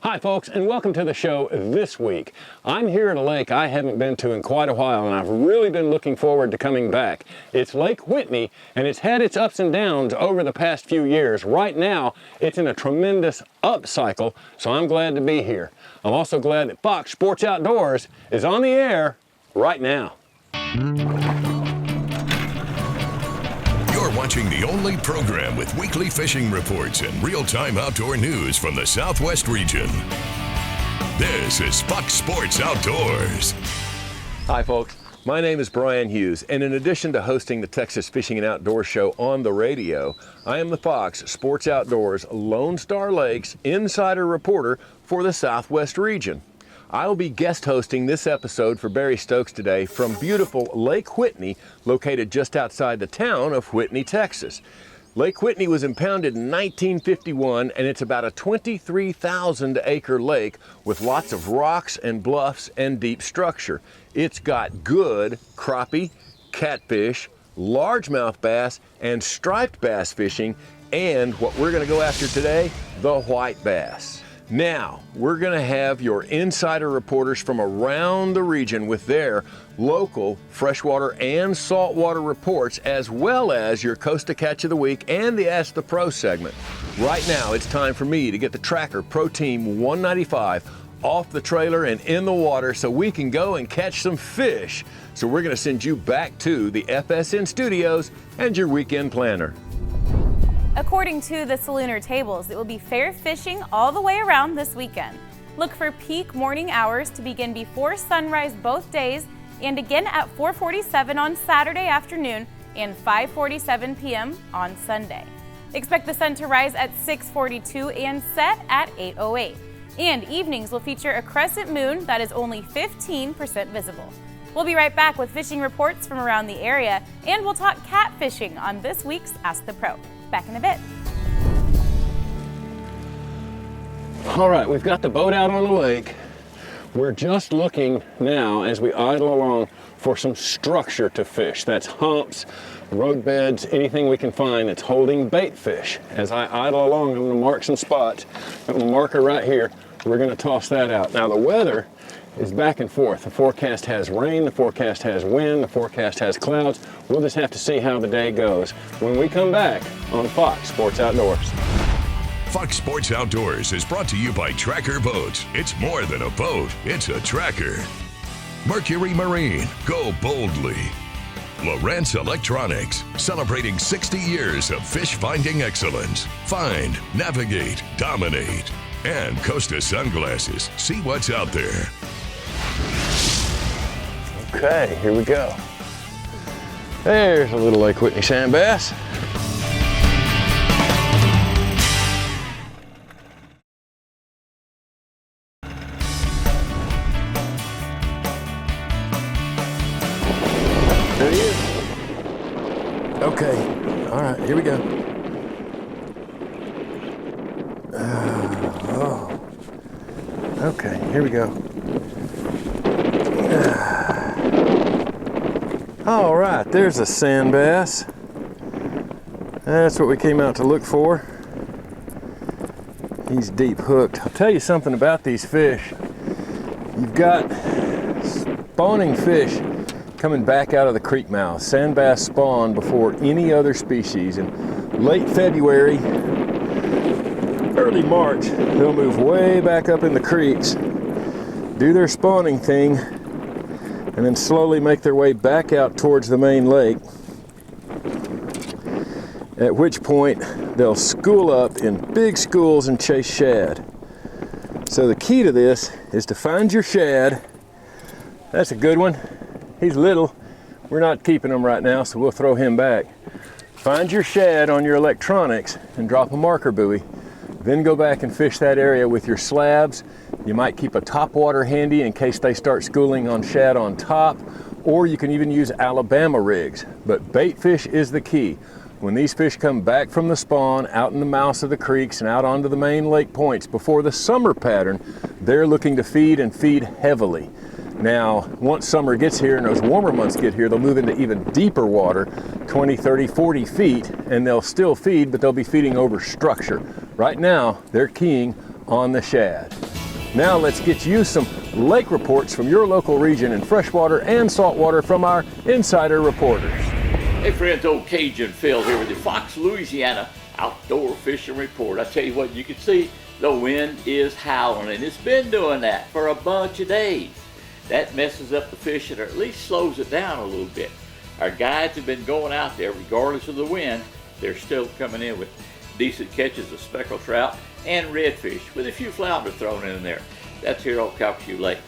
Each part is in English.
Hi folks, and welcome to the show this week. I'm here at a lake I haven't been to in quite a while, and I've really been looking forward to coming back. It's Lake Whitney, and it's had its ups and downs over the past few years. Right now, it's in a tremendous up cycle, so I'm glad to be here. I'm also glad that Fox Sports Outdoors is on the air right now. You're watching the only program with weekly fishing reports and real-time outdoor news from the Southwest region. This is Fox Sports Outdoors. Hi folks, my name is Brian Hughes, and in addition to hosting the Texas Fishing and Outdoors show on the radio, I am the Fox Sports Outdoors Lone Star Lakes insider reporter for the Southwest region. I'll be guest hosting this episode for Barry Stokes today from beautiful Lake Whitney, located just outside the town of Whitney, Texas. Lake Whitney was impounded in 1951, and it's about a 23,000 acre lake with lots of rocks and bluffs and deep structure. It's got good crappie, catfish, largemouth bass, and striped bass fishing, and what we're gonna go after today, the white bass. Now, we're gonna have your insider reporters from around the region with their local freshwater and saltwater reports, as well as your Coast to Catch of the Week and the Ask the Pro segment. Right now, it's time for me to get the Tracker Pro Team 195 off the trailer and in the water so we can go and catch some fish. So we're gonna send you back to the FSN studios and your weekend planner. According to the Salooner tables, it will be fair fishing all the way around this weekend. Look for peak morning hours to begin before sunrise both days and again at 4:47 on Saturday afternoon and 5:47 p.m. on Sunday. Expect the sun to rise at 6:42 and set at 8:08. And evenings will feature a crescent moon that is only 15% visible. We'll be right back with fishing reports from around the area, and we'll talk catfishing on this week's Ask the Pro. Back in a bit. All right, we've got the boat out on the lake. We're just looking now as we idle along for some structure to fish. That's humps, road beds, anything we can find that's holding bait fish. As I idle along, I'm gonna mark some spots. Got my marker right here. We're gonna toss that out. Now the weather is back and forth. The forecast has rain, the forecast has wind, the forecast has clouds. We'll just have to see how the day goes when we come back on Fox Sports Outdoors. Fox Sports Outdoors is brought to you by Tracker Boats. It's more than a boat, it's a tracker. Mercury Marine, go boldly. Lowrance Electronics, celebrating 60 years of fish finding excellence. Find, navigate, dominate. And Costa Sunglasses, see what's out there. Okay, here we go. There's a little Lake Whitney sand bass. There he is. Okay, all right, here we go. Okay, here we go. All right, there's a sand bass. That's what we came out to look for. He's deep hooked. I'll tell you something about these fish. You've got spawning fish coming back out of the creek mouth. Sand bass spawn before any other species. In late February, early March, they'll move way back up in the creeks, do their spawning thing, and then slowly make their way back out towards the main lake, at which point they'll school up in big schools and chase shad. So the key to this is to find your shad. That's a good one. He's little. We're not keeping him right now, so we'll throw him back. Find your shad on your electronics and drop a marker buoy. Then go back and fish that area with your slabs. You might keep a topwater handy in case they start schooling on shad on top, or you can even use Alabama rigs. But bait fish is the key. When these fish come back from the spawn, out in the mouths of the creeks and out onto the main lake points before the summer pattern, they're looking to feed and feed heavily. Now, once summer gets here and those warmer months get here, they'll move into even deeper water, 20, 30, 40 feet, and they'll still feed, but they'll be feeding over structure. Right now, they're keying on the shad. Now let's get you some lake reports from your local region in freshwater and saltwater from our insider reporters. Hey friends, old Cajun Phil here with the Fox, Louisiana Outdoor Fishing Report. I tell you what, you can see the wind is howling, and it's been doing that for a bunch of days. That messes up the fishing, or at least slows it down a little bit. Our guides have been going out there regardless of the wind. They're still coming in with decent catches of speckled trout and redfish with a few flounder thrown in there. That's here on Calcasieu Lake.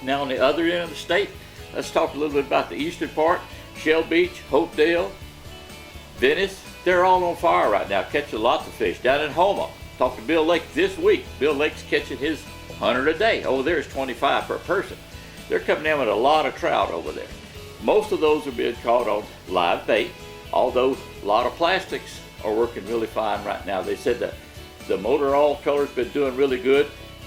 Now on the other end of the state, let's talk a little bit about the eastern part. Shell Beach, Hopedale, Venice, they're all on fire right now, catching lots of fish. Down in Houma, talking to Bill Lake this week. Bill Lake's catching his 100 a day. Over there is 25 per person. They're coming in with a lot of trout over there. Most of those are being caught on live bait, although a lot of plastics are working really fine right now. They said that the motor oil color's been doing really good,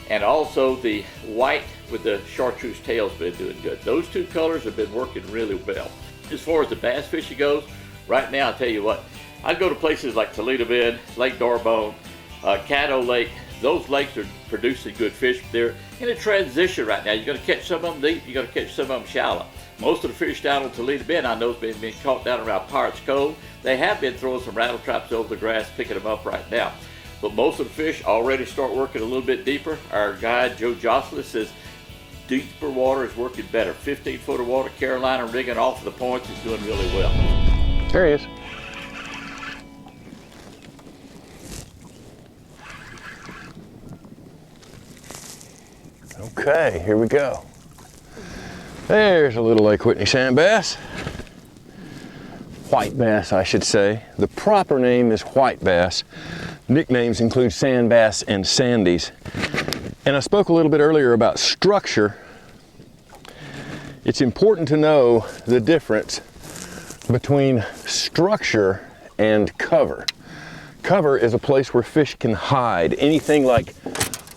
and also the white with the chartreuse tail's been doing good. Those two colors have been working really well. As far as the bass fishing goes, right now, I'll tell you what, I'd go to places like Toledo Bend, Lake D'Arbonne, Caddo Lake. Those lakes are producing good fish. They're in a transition right now. You're going to catch some of them deep, you're going to catch some of them shallow. Most of the fish down on Toledo Bend, I know, has been caught down around Pirates Cove. They have been throwing some rattle traps over the grass, picking them up right now. But most of the fish already start working a little bit deeper. Our guide, Joe Jocelyn, says deeper water is working better. 15 foot of water, Carolina rigging off of the points is doing really well. There he is. Okay, here we go. There's a little Lake Whitney sand bass. White bass, I should say. The proper name is white bass. Nicknames include sand bass and sandies. And I spoke a little bit earlier about structure. It's important to know the difference between structure and cover. Cover is a place where fish can hide. Anything like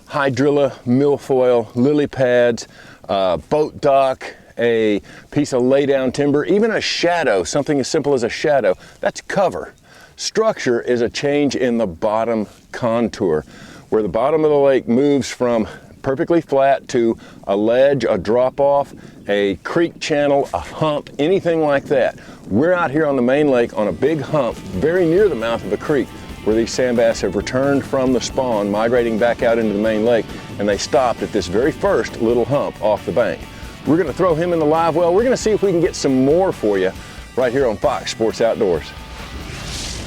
hydrilla, milfoil, lily pads, boat dock, a piece of laydown timber, even a shadow, something as simple as a shadow, that's cover. Structure is a change in the bottom contour, where the bottom of the lake moves from perfectly flat to a ledge, a drop off, a creek channel, a hump, anything like that. We're out here on the main lake on a big hump very near the mouth of the creek, where these sand bass have returned from the spawn, migrating back out into the main lake, and they stopped at this very first little hump off the bank. We're going to throw him in the live well. We're going to see if we can get some more for you right here on Fox Sports Outdoors.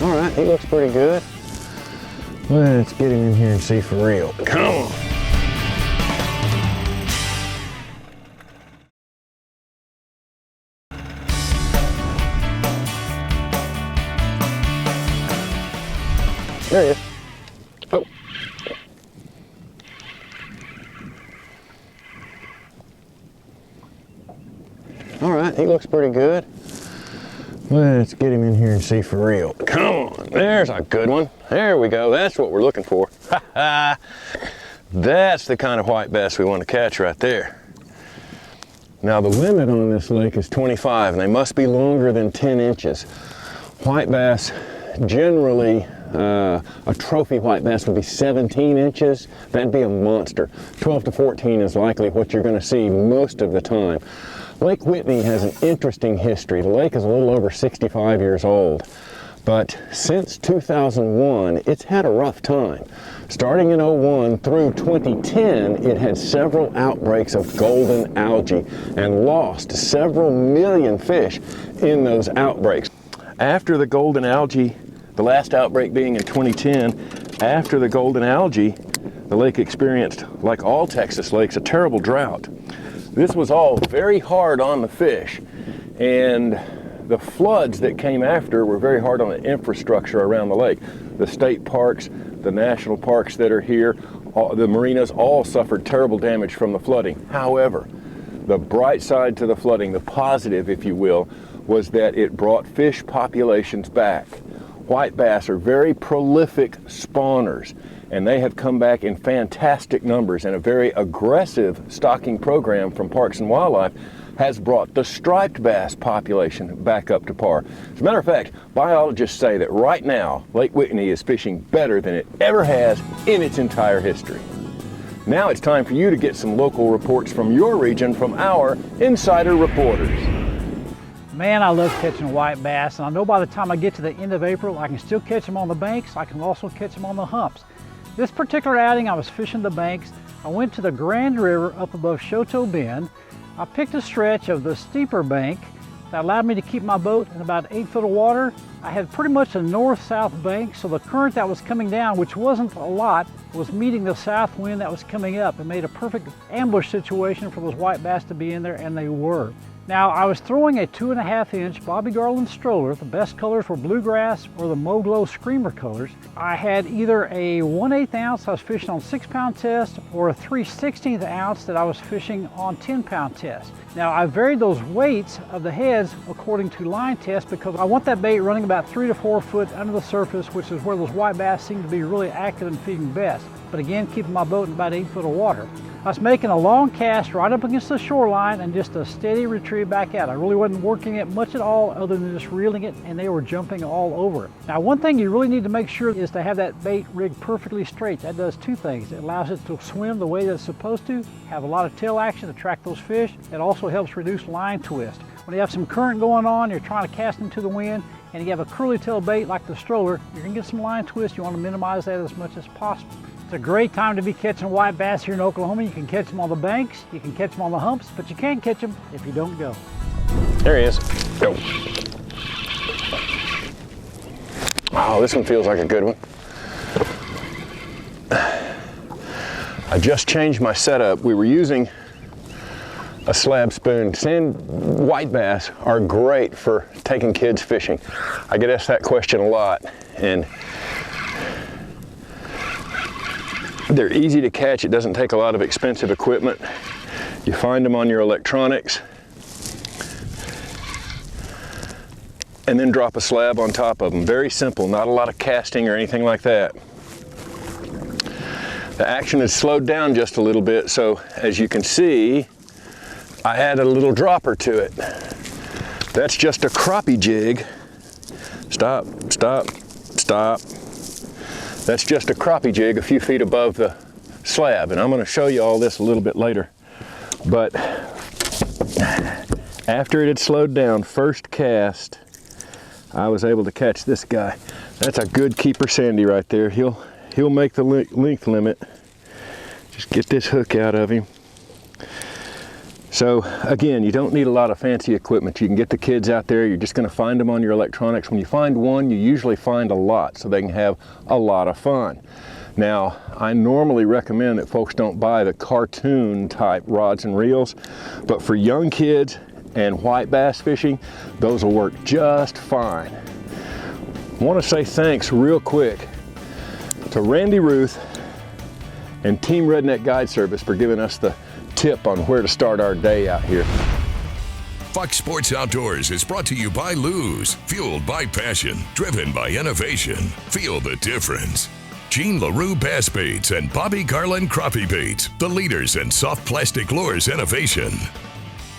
All right, he looks pretty good. Let's get him in here and see for real. Come on. There he is. Oh. All right, he looks pretty good. Let's get him in here and see for real. Come on, there's a good one. There we go, that's what we're looking for. That's the kind of white bass we want to catch right there. Now the limit on this lake is 25, and they must be longer than 10 inches. White bass, generally, a trophy white bass would be 17 inches. That'd be a monster. 12 to 14 is likely what you're going to see most of the time. Lake Whitney has an interesting history. The lake is a little over 65 years old, but since 2001, it's had a rough time. Starting in 01 through 2010, it had several outbreaks of golden algae and lost several million fish in those outbreaks. After the golden algae, the last outbreak being in 2010, after the golden algae, the lake experienced, like all Texas lakes, a terrible drought. This was all very hard on the fish, and the floods that came after were very hard on the infrastructure around the lake. The state parks, the national parks that are here, the marinas all suffered terrible damage from the flooding. However, the bright side to the flooding, the positive, if you will, was that it brought fish populations back. White bass are very prolific spawners, and they have come back in fantastic numbers, and a very aggressive stocking program from Parks and Wildlife has brought the striped bass population back up to par. As a matter of fact, biologists say that right now, Lake Whitney is fishing better than it ever has in its entire history. Now it's time for you to get some local reports from your region from our insider reporters. Man, I love catching white bass, and I know by the time I get to the end of April, I can still catch them on the banks. I can also catch them on the humps. This particular outing, I was fishing the banks. I went to the Grand River up above Choteau Bend. I picked a stretch of the steeper bank that allowed me to keep my boat in about 8 foot of water. I had pretty much a north-south bank, so the current that was coming down, which wasn't a lot, was meeting the south wind that was coming up. It made a perfect ambush situation for those white bass to be in there, and they were. Now, I was throwing a 2.5 inch Bobby Garland stroller. The best colors were bluegrass or the Mo-Glow Screamer colors. I had either a 1/8 ounce I was fishing on 6-pound test or a 3/16 ounce that I was fishing on 10-pound test. Now, I varied those weights of the heads according to line test because I want that bait running about 3 to 4 foot under the surface, which is where those white bass seem to be really active and feeding best. But again, keeping my boat in about 8 foot of water. I was making a long cast right up against the shoreline and just a steady retrieve back out. I really wasn't working it much at all other than just reeling it, and they were jumping all over it. Now, one thing you really need to make sure is to have that bait rigged perfectly straight. That does two things. It allows it to swim the way that it's supposed to, have a lot of tail action to attract those fish. It also helps reduce line twist. When you have some current going on, you're trying to cast into the wind, and you have a curly tail bait like the stroller, you're gonna get some line twist. You wanna minimize that as much as possible. It's a great time to be catching white bass here in Oklahoma. You can catch them on the banks, you can catch them on the humps, but you can't catch them if you don't go. There he is. Go. Oh, this one feels like a good one. I just changed my setup. We were using a slab spoon. White bass are great for taking kids fishing. I get asked that question a lot, and they're easy to catch. It doesn't take a lot of expensive equipment. You find them on your electronics and then drop a slab on top of them. Very simple, not a lot of casting or anything like that. The action is slowed down just a little bit, so as you can see, I added a little dropper to it. That's just a crappie jig. Stop, stop, stop. That's just a crappie jig a few feet above the slab, and I'm going to show you all this a little bit later. But after it had slowed down, first cast, I was able to catch this guy. That's a good keeper Sandy right there. He'll make the length limit. Just get this hook out of him. So again, you don't need a lot of fancy equipment. You can get the kids out there. You're just going to find them on your electronics. When you find one, you usually find a lot so they can have a lot of fun. Now, I normally recommend that folks don't buy the cartoon type rods and reels, but for young kids and white bass fishing, those will work just fine. I want to say thanks real quick to Randy Ruth and Team Redneck Guide Service for giving us the tip on where to start our day out here. Fox Sports Outdoors is brought to you by Lew's, fueled by passion, driven by innovation. Feel the difference. Jean LaRue Bass Baits and Bobby Garland Crappie Baits, the leaders in soft plastic lures innovation.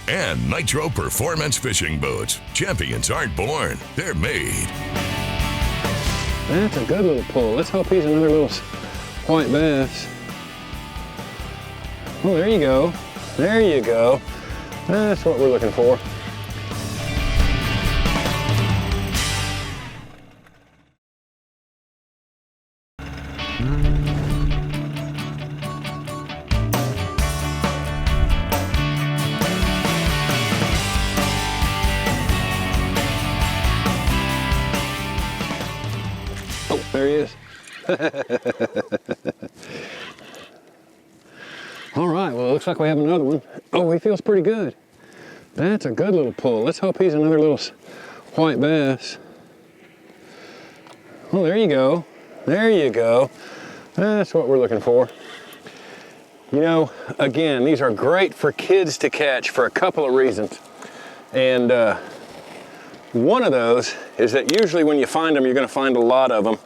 And Nitro Performance Fishing Boats. Champions aren't born, they're made. That's a good little pull. Let's hope he's another little white bass. Oh, there you go. There you go. That's what we're looking for. Oh, there he is. All right, well, it looks like we have another one. Oh, he feels pretty good. That's a good little pull. Let's hope he's another little white bass. Oh, there you go. There you go. That's what we're looking for. You know, again, these are great for kids to catch for a couple of reasons. And one of those is that usually when you find them, you're going to find a lot of them,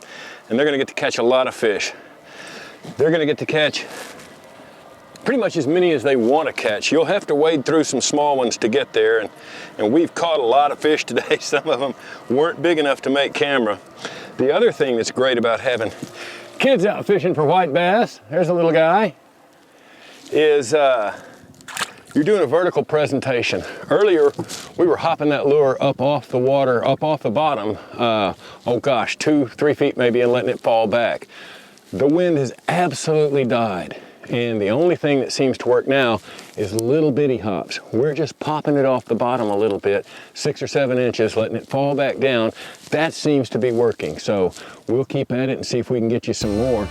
and they're going to get to catch a lot of fish. They're going to get to catch pretty much as many as they want to catch. You'll have to wade through some small ones to get there, and we've caught a lot of fish today. Some of them weren't big enough to make camera. The other thing that's great about having kids out fishing for white bass, there's a little guy. is you're doing a vertical presentation. Earlier, we were hopping that lure up off the water, up off the bottom, oh gosh, 2-3 feet maybe, and letting it fall back. The wind has absolutely died. And the only thing that seems to work now is little bitty hops. We're just popping it off the bottom a little bit, 6 or 7 inches, letting it fall back down. That seems to be working. So we'll keep at it and see if we can get you some more.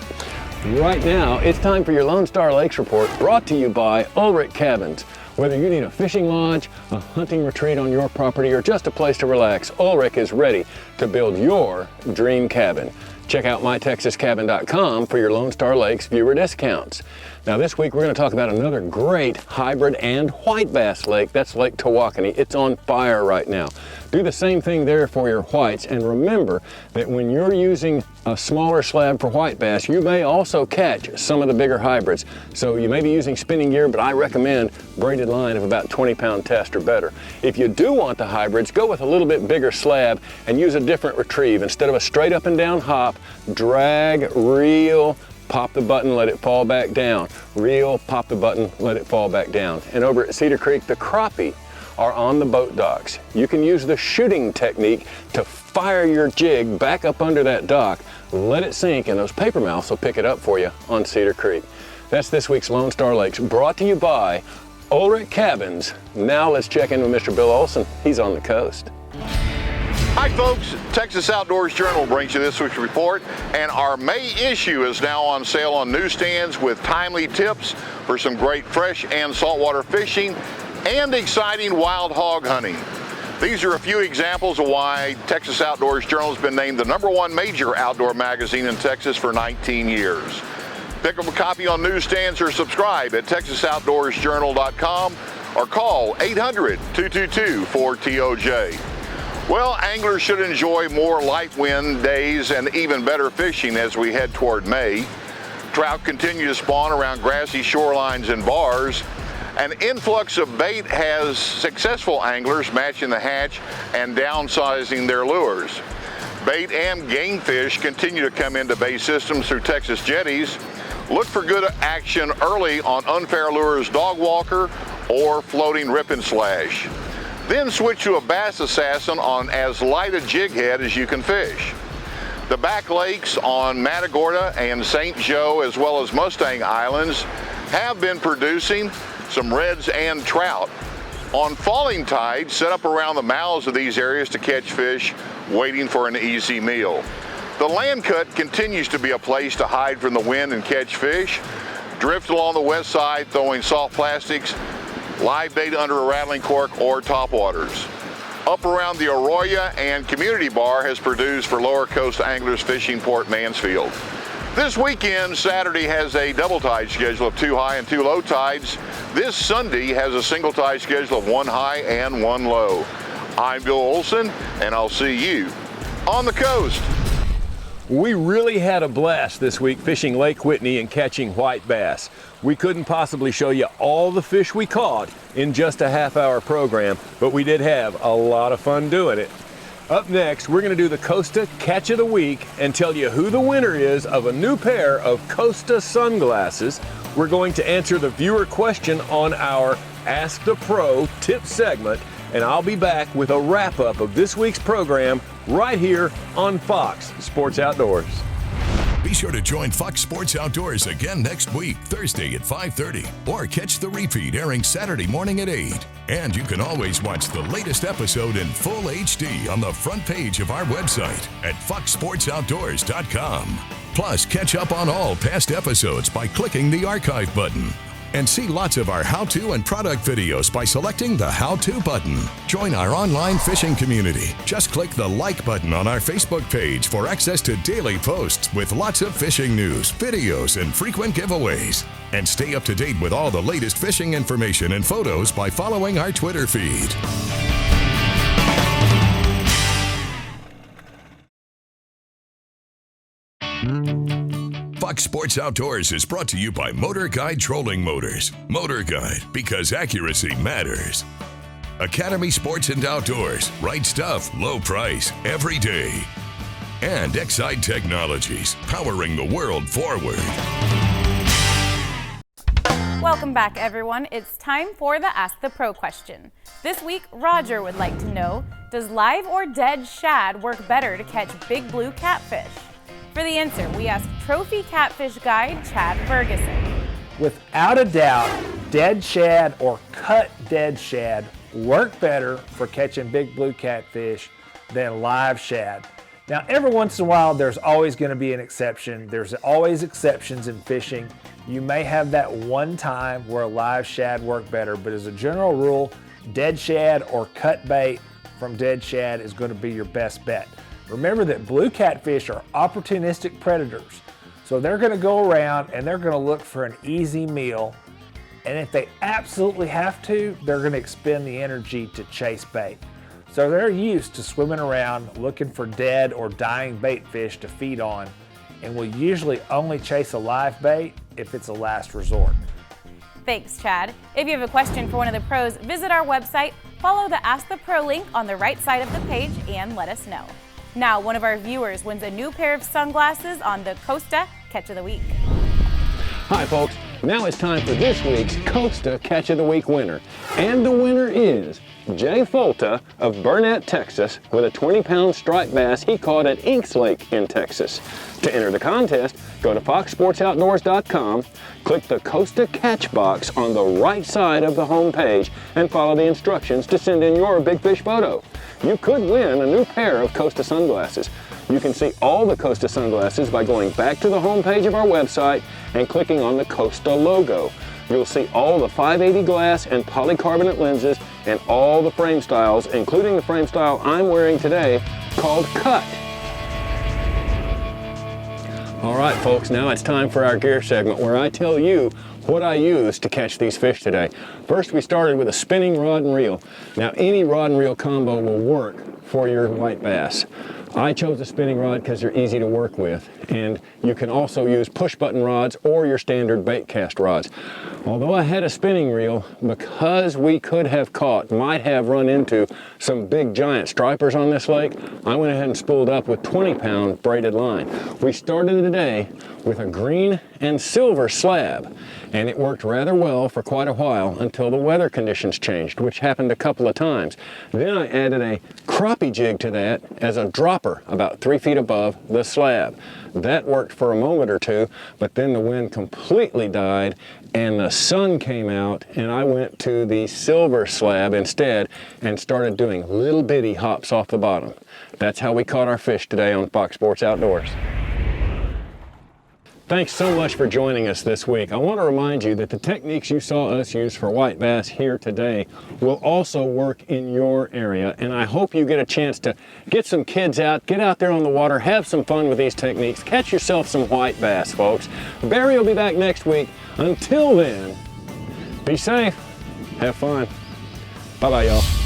Right now, it's time for your Lone Star Lakes Report, brought to you by Ulrich Cabins. Whether you need a fishing lodge, a hunting retreat on your property, or just a place to relax, Ulrich is ready to build your dream cabin. Check out mytexascabin.com for your Lone Star Lakes viewer discounts. Now this week we're going to talk about another great hybrid and white bass lake. That's Lake Tawakoni. It's on fire right now. Do the same thing there for your whites, and remember that when you're using a smaller slab for white bass, you may also catch some of the bigger hybrids. So you may be using spinning gear, but I recommend braided line of about 20-pound test or better. If you do want the hybrids, go with a little bit bigger slab and use a different retrieve. Instead of a straight up and down hop, drag, reel, pop the button, let it fall back down. Reel, pop the button, let it fall back down. And over at Cedar Creek, the crappie are on the boat docks. You can use the shooting technique to fire your jig back up under that dock, let it sink, and those paper mouths will pick it up for you on Cedar Creek. That's this week's Lone Star Lakes, brought to you by Ulrich Cabins. Now let's check in with Mr. Bill Olson. He's on the coast. Hi folks, Texas Outdoors Journal brings you this week's report, and our May issue is now on sale on newsstands with timely tips for some great fresh and saltwater fishing and exciting wild hog hunting. These are a few examples of why Texas Outdoors Journal has been named the #1 major outdoor magazine in Texas for 19 years. Pick up a copy on newsstands or subscribe at texasoutdoorsjournal.com or call 800-222-4TOJ. Well, anglers should enjoy more light wind days and even better fishing as we head toward May. Trout continue to spawn around grassy shorelines and bars. An influx of bait has successful anglers matching the hatch and downsizing their lures. Bait and game fish continue to come into bay systems through Texas jetties. Look for good action early on Unfair Lures Dog Walker or Floating Rip and Slash. Then switch to a Bass Assassin on as light a jig head as you can fish. The back lakes on Matagorda and St. Joe, as well as Mustang Islands, have been producing some reds and trout. On falling tide, set up around the mouths of these areas to catch fish waiting for an easy meal. The land cut continues to be a place to hide from the wind and catch fish. Drift along the west side, throwing soft plastics, live bait under a rattling cork, or topwaters. Up around the Arroyo and Community Bar has produced for Lower Coast anglers fishing Port Mansfield. This weekend, Saturday has a double tide schedule of 2 high and 2 low tides. This Sunday has a single tide schedule of 1 high and 1 low. I'm Bill Olson, and I'll see you on the coast. We really had a blast this week fishing Lake Whitney and catching white bass. We couldn't possibly show you all the fish we caught in just a half-hour program, but we did have a lot of fun doing it. Up next, we're going to do the Costa Catch of the Week and tell you who the winner is of a new pair of Costa sunglasses. We're going to answer the viewer question on our Ask the Pro tip segment, and I'll be back with a wrap-up of this week's program right here on Fox Sports Outdoors. Be sure to join Fox Sports Outdoors again next week, Thursday at 5:30, or catch the repeat airing Saturday morning at 8. And you can always watch the latest episode in full HD on the front page of our website at foxsportsoutdoors.com. Plus, catch up on all past episodes by clicking the archive button. And see lots of our how-to and product videos by selecting the how-to button. Join our online fishing community. Just click the like button on our Facebook page for access to daily posts with lots of fishing news, videos, and frequent giveaways. And stay up to date with all the latest fishing information and photos by following our Twitter feed. Fox Sports Outdoors is brought to you by Motor Guide Trolling Motors. Motor Guide, because accuracy matters. Academy Sports and Outdoors. Right stuff, low price, every day. And Excite Technologies, powering the world forward. Welcome back, everyone. It's time for the Ask the Pro question. This week, Roger would like to know, does live or dead shad work better to catch big blue catfish? For the answer, we asked Trophy Catfish Guide Chad Ferguson. Without a doubt, dead shad or cut dead shad work better for catching big blue catfish than live shad. Now, every once in a while, there's always going to be an exception. There's always exceptions in fishing. You may have that one time where a live shad work better, but as a general rule, dead shad or cut bait from dead shad is going to be your best bet. Remember that blue catfish are opportunistic predators. So they're going to go around and they're going to look for an easy meal. And if they absolutely have to, they're going to expend the energy to chase bait. So they're used to swimming around looking for dead or dying bait fish to feed on, and will usually only chase a live bait if it's a last resort. Thanks, Chad. If you have a question for one of the pros, visit our website, follow the Ask the Pro link on the right side of the page, and let us know. Now, one of our viewers wins a new pair of sunglasses on the Costa Catch of the Week. Hi, folks. Now it's time for this week's Costa Catch of the Week winner. And the winner is Jay Folta of Burnett, Texas, with a 20-pound striped bass he caught at Inks Lake in Texas. To enter the contest, go to foxsportsoutdoors.com, click the Costa Catch box on the right side of the home page, and follow the instructions to send in your big fish photo. You could win a new pair of Costa sunglasses. You can see all the Costa sunglasses by going back to the home page of our website and clicking on the Costa logo. You'll see all the 580 glass and polycarbonate lenses and all the frame styles, including the frame style I'm wearing today, called Cut. All right, folks, now it's time for our gear segment where I tell you what I used to catch these fish today. First, we started with a spinning rod and reel. Now, any rod and reel combo will work for your white bass. I chose a spinning rod because they're easy to work with, and you can also use push button rods or your standard bait cast rods. Although I had a spinning reel, because we could have might have run into some big giant stripers on this lake, I went ahead and spooled up with 20-pound braided line. We started today with a green and silver slab, and it worked rather well for quite a while until the weather conditions changed, which happened a couple of times. Then I added a crappie jig to that as a dropper about 3 feet above the slab. That worked for a moment or two, but then the wind completely died and the sun came out, and I went to the silver slab instead and started doing little bitty hops off the bottom. That's how we caught our fish today on Fox Sports Outdoors. Thanks so much for joining us this week. I want to remind you that the techniques you saw us use for white bass here today will also work in your area, and I hope you get a chance to get some kids out, get out there on the water, have some fun with these techniques, catch yourself some white bass, folks. Barry will be back next week. Until then, be safe, have fun. Bye-bye, y'all.